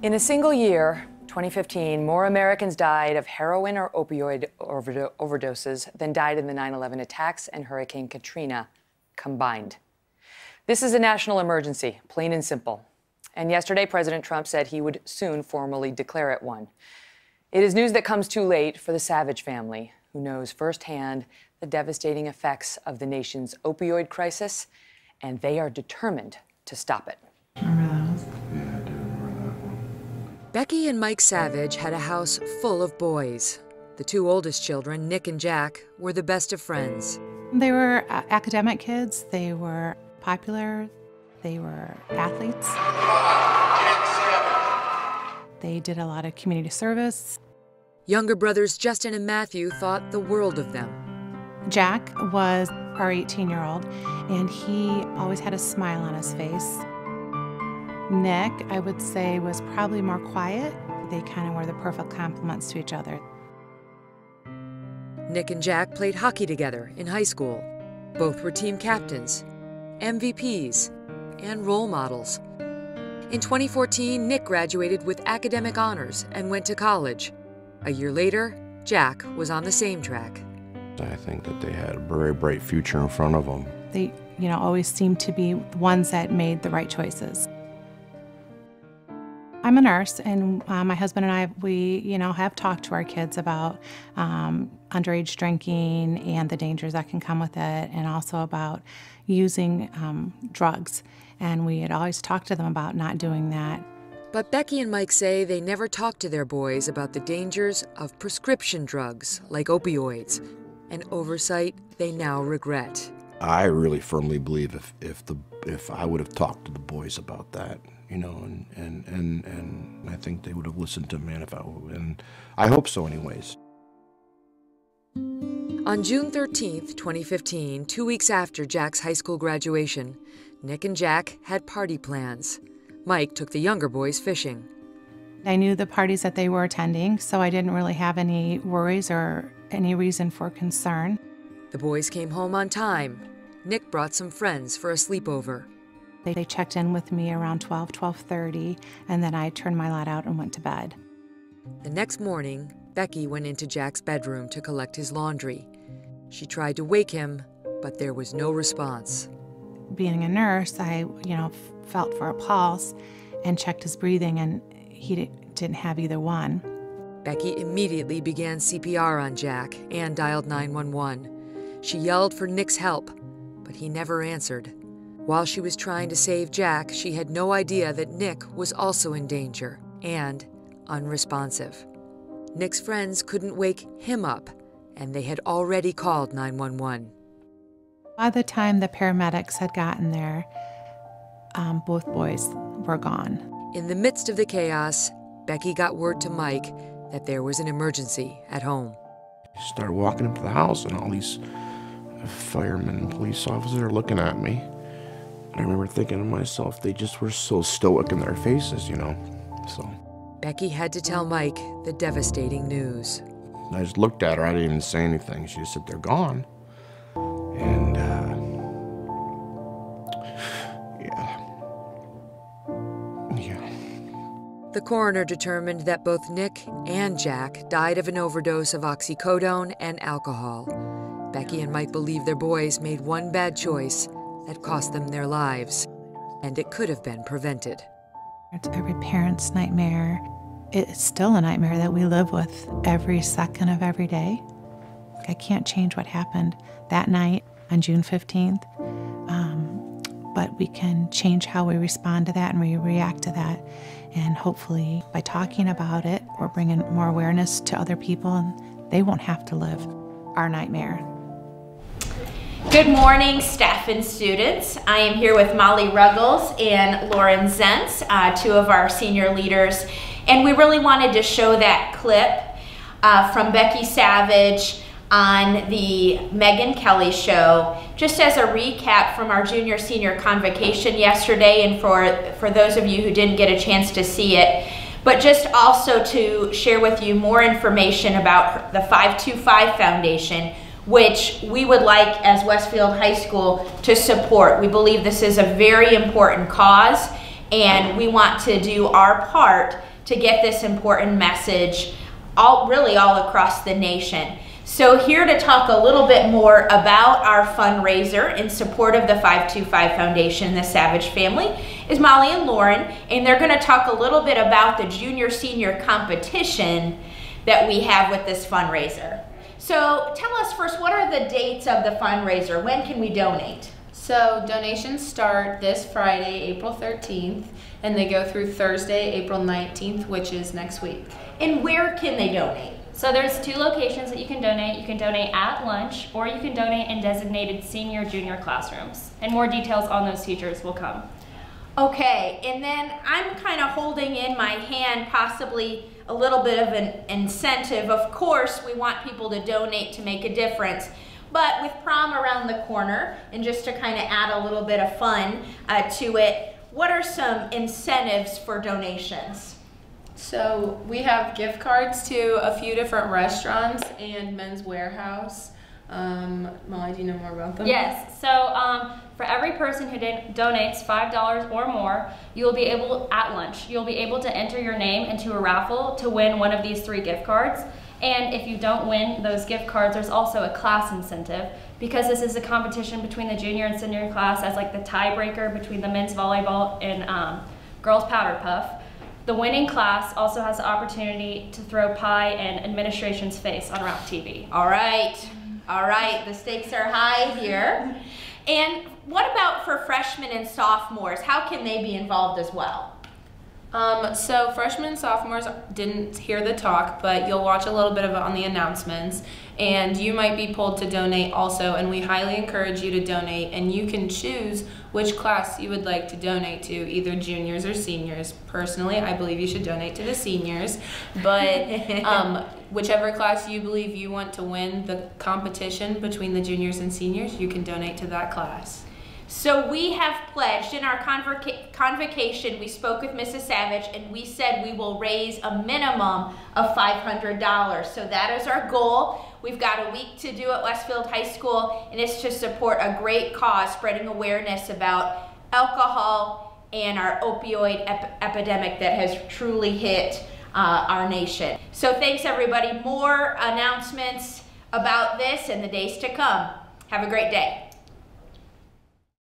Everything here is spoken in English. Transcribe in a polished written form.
In a single year, 2015, more Americans died of heroin or opioid overdoses than died in the 9/11 attacks and Hurricane Katrina combined. This is a national emergency, plain and simple. And yesterday, President Trump said he would soon formally declare it one. It is news that comes too late for the Savage family, who knows firsthand the devastating effects of the nation's opioid crisis, and they are determined to stop it. Remember those? Yeah, I do remember that one. Becky and Mike Savage had a house full of boys. The two oldest children, Nick and Jack, were the best of friends. They were academic kids. They were popular. They were athletes. They did a lot of community service. Younger brothers Justin and Matthew thought the world of them. Jack was our 18-year-old, and he always had a smile on his face. Nick, I would say, was probably more quiet. They kind of were the perfect complements to each other. Nick and Jack played hockey together in high school. Both were team captains, MVPs, and role models. In 2014, Nick graduated with academic honors and went to college. A year later, Jack was on the same track. I think that they had a very bright future in front of them. They, always seemed to be the ones that made the right choices. I'm a nurse, and my husband and I, we, have talked to our kids about underage drinking and the dangers that can come with it, and also about using drugs. And we had always talked to them about not doing that. But Becky and Mike say they never talked to their boys about the dangers of prescription drugs like opioids, an oversight they now regret. I really firmly believe if I would have talked to the boys about that, and I think they would have listened to me, and I hope so anyways. On June 13th, 2015, 2 weeks after Jack's high school graduation, Nick and Jack had party plans. Mike took the younger boys fishing. I knew the parties that they were attending, so I didn't really have any worries or any reason for concern. The boys came home on time. Nick brought some friends for a sleepover. They checked in with me around 12:30, and then I turned my light out and went to bed. The next morning, Becky went into Jack's bedroom to collect his laundry. She tried to wake him, but there was no response. Being a nurse, I, felt for a pulse and checked his breathing, and he didn't have either one. Becky immediately began CPR on Jack and dialed 911. She yelled for Nick's help, but he never answered. While she was trying to save Jack, she had no idea that Nick was also in danger and unresponsive. Nick's friends couldn't wake him up, and they had already called 911. By the time the paramedics had gotten there, both boys were gone. In the midst of the chaos, Becky got word to Mike that there was an emergency at home. I started walking up to the house, and all these firemen and police officers are looking at me. And I remember thinking to myself, they just were so stoic in their faces, so. Becky had to tell Mike the devastating news. I just looked at her, I didn't even say anything. She just said, they're gone. And, yeah. The coroner determined that both Nick and Jack died of an overdose of oxycodone and alcohol. Becky and Mike believe their boys made one bad choice that cost them their lives, and it could have been prevented. It's every parent's nightmare. It's still a nightmare that we live with every second of every day. I can't change what happened that night on June 15th, but we can change how we respond to that and we react to that. And hopefully by talking about it, we're bringing more awareness to other people, and they won't have to live our nightmare. Good morning, staff and students. I am here with Molly Ruggles and Lauren Zentz, two of our senior leaders, and we really wanted to show that clip from Becky Savage on the Megyn Kelly show, just as a recap from our junior-senior convocation yesterday, and for those of you who didn't get a chance to see it, but just also to share with you more information about the 525 Foundation, which we would like as Westfield High School to support. We believe this is a very important cause, and we want to do our part to get this important message really all across the nation. So here to talk a little bit more about our fundraiser in support of the 525 Foundation, the Savage family, is Molly and Lauren, and they're going to talk a little bit about the junior-senior competition that we have with this fundraiser. So tell us first, what are the dates of the fundraiser? When can we donate? So donations start this Friday, April 13th, and they go through Thursday, April 19th, which is next week. And where can they donate? So there's 2 locations that you can donate. You can donate at lunch, or you can donate in designated senior, junior classrooms. And more details on those features will come. Okay, and then I'm kind of holding in my hand possibly a little bit of an incentive. Of course, we want people to donate to make a difference. But with prom around the corner, and just to kind of add a little bit of fun to it, what are some incentives for donations? So we have gift cards to a few different restaurants and Men's Warehouse. Molly, do you know more about them? Yes, so for every person who donates $5 or more, you'll be able, at lunch, you'll be able to enter your name into a raffle to win one of these 3 gift cards. And if you don't win those gift cards, there's also a class incentive, because this is a competition between the junior and senior class as like the tiebreaker between the men's volleyball and girls powder puff. The winning class also has the opportunity to throw pie in administration's face on Route TV. All right, the stakes are high here. And what about for freshmen and sophomores? How can they be involved as well? So freshmen and sophomores didn't hear the talk, but you'll watch a little bit of it on the announcements, and you might be pulled to donate also, and we highly encourage you to donate, and you can choose which class you would like to donate to, either juniors or seniors. Personally, I believe you should donate to the seniors, but whichever class you believe you want to win the competition between the juniors and seniors, you can donate to that class. So we have pledged in our convocation, we spoke with Mrs. Savage, and we said we will raise a minimum of $500. So that is our goal. We've got a week to do at Westfield High School, and it's to support a great cause, spreading awareness about alcohol and our opioid epidemic that has truly hit our nation. So thanks everybody. More announcements about this in the days to come. Have a great day.